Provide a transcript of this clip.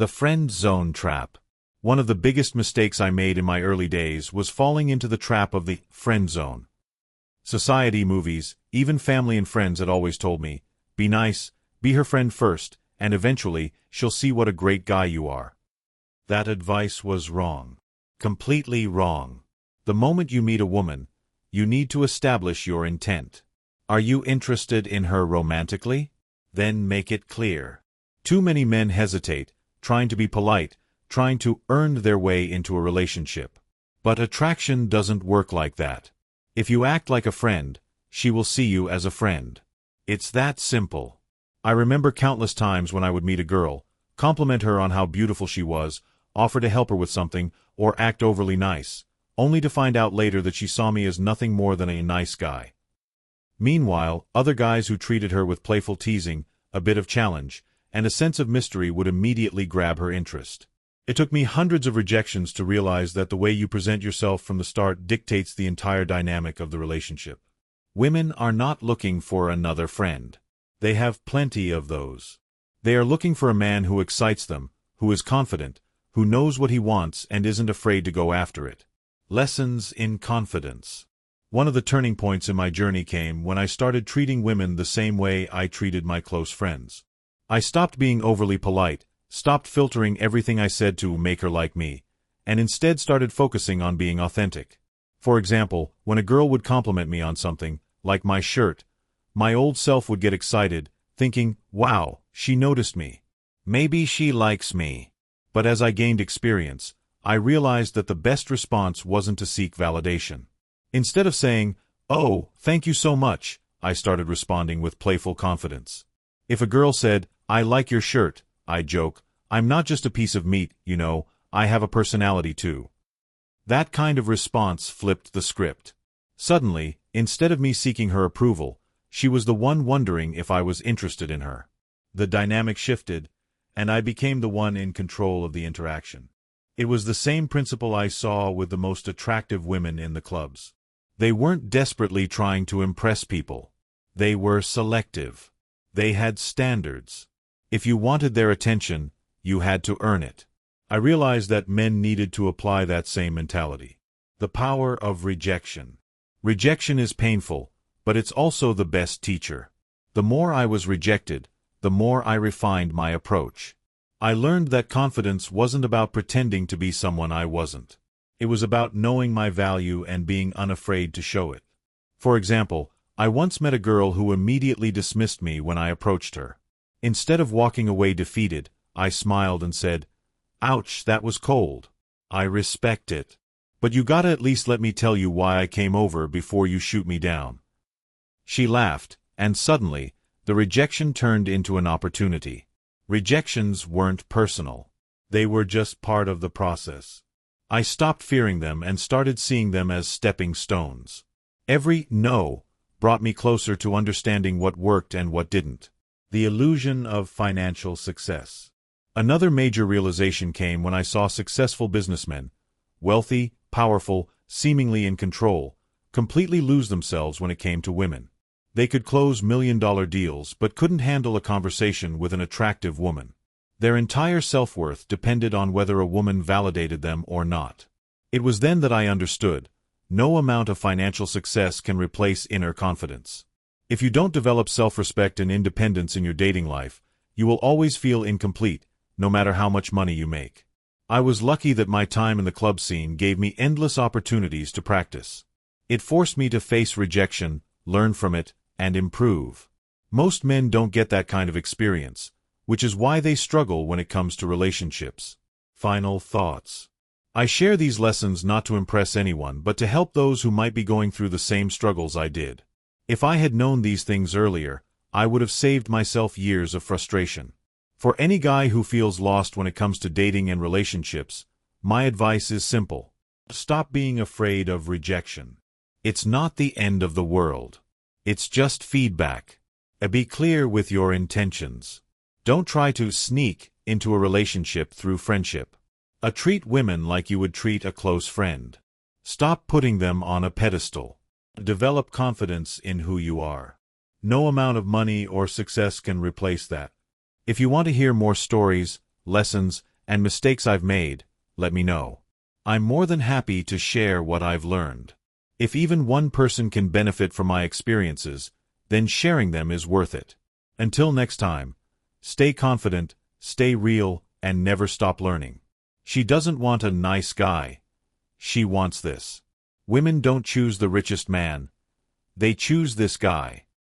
The friend zone trap. One of the biggest mistakes I made in my early days was falling into the trap of the friend zone. Society, movies, even family and friends had always told me, be nice, be her friend first, and eventually she'll see what a great guy you are. That advice was wrong. Completely wrong. The moment you meet a woman, you need to establish your intent. Are you interested in her romantically? Then make it clear. Too many men hesitate, trying to be polite, trying to earn their way into a relationship. But attraction doesn't work like that. If you act like a friend, she will see you as a friend. It's that simple. I remember countless times when I would meet a girl, compliment her on how beautiful she was, offer to help her with something, or act overly nice, only to find out later that she saw me as nothing more than a nice guy. Meanwhile, other guys who treated her with playful teasing, a bit of challenge, and a sense of mystery would immediately grab her interest. It took me hundreds of rejections to realize that the way you present yourself from the start dictates the entire dynamic of the relationship. Women are not looking for another friend. They have plenty of those. They are looking for a man who excites them, who is confident, who knows what he wants and isn't afraid to go after it. Lessons in confidence. One of the turning points in my journey came when I started treating women the same way I treated my close friends. I stopped being overly polite, stopped filtering everything I said to make her like me, and instead started focusing on being authentic. For example, when a girl would compliment me on something, like my shirt, my old self would get excited, thinking, wow, she noticed me. Maybe she likes me. But as I gained experience, I realized that the best response wasn't to seek validation. Instead of saying, oh, thank you so much, I started responding with playful confidence. If a girl said, I like your shirt, I'd joke, I'm not just a piece of meat, you know, I have a personality too. That kind of response flipped the script. Suddenly, instead of me seeking her approval, she was the one wondering if I was interested in her. The dynamic shifted, and I became the one in control of the interaction. It was the same principle I saw with the most attractive women in the clubs. They weren't desperately trying to impress people. They were selective. They had standards. If you wanted their attention, you had to earn it. I realized that men needed to apply that same mentality. The power of rejection. Rejection is painful, but it's also the best teacher. The more I was rejected, the more I refined my approach. I learned that confidence wasn't about pretending to be someone I wasn't. It was about knowing my value and being unafraid to show it. For example, I once met a girl who immediately dismissed me when I approached her. Instead of walking away defeated, I smiled and said, ouch, that was cold. I respect it. But you gotta at least let me tell you why I came over before you shoot me down. She laughed, and suddenly, the rejection turned into an opportunity. Rejections weren't personal. They were just part of the process. I stopped fearing them and started seeing them as stepping stones. Every no brought me closer to understanding what worked and what didn't. The illusion of financial success. Another major realization came when I saw successful businessmen, wealthy, powerful, seemingly in control, completely lose themselves when it came to women. They could close million-dollar deals but couldn't handle a conversation with an attractive woman. Their entire self-worth depended on whether a woman validated them or not. It was then that I understood, no amount of financial success can replace inner confidence. If you don't develop self-respect and independence in your dating life, you will always feel incomplete, no matter how much money you make. I was lucky that my time in the club scene gave me endless opportunities to practice. It forced me to face rejection, learn from it, and improve. Most men don't get that kind of experience, which is why they struggle when it comes to relationships. Final thoughts. I share these lessons not to impress anyone but to help those who might be going through the same struggles I did. If I had known these things earlier, I would have saved myself years of frustration. For any guy who feels lost when it comes to dating and relationships, my advice is simple. Stop being afraid of rejection. It's not the end of the world. It's just feedback. Be clear with your intentions. Don't try to sneak into a relationship through friendship. Treat women like you would treat a close friend. Stop putting them on a pedestal. Develop confidence in who you are. No amount of money or success can replace that. If you want to hear more stories, lessons, and mistakes I've made, let me know. I'm more than happy to share what I've learned. If even one person can benefit from my experiences, then sharing them is worth it. Until next time, stay confident, stay real, and never stop learning. She doesn't want a nice guy. She wants this. Women don't choose the richest man. They choose this guy.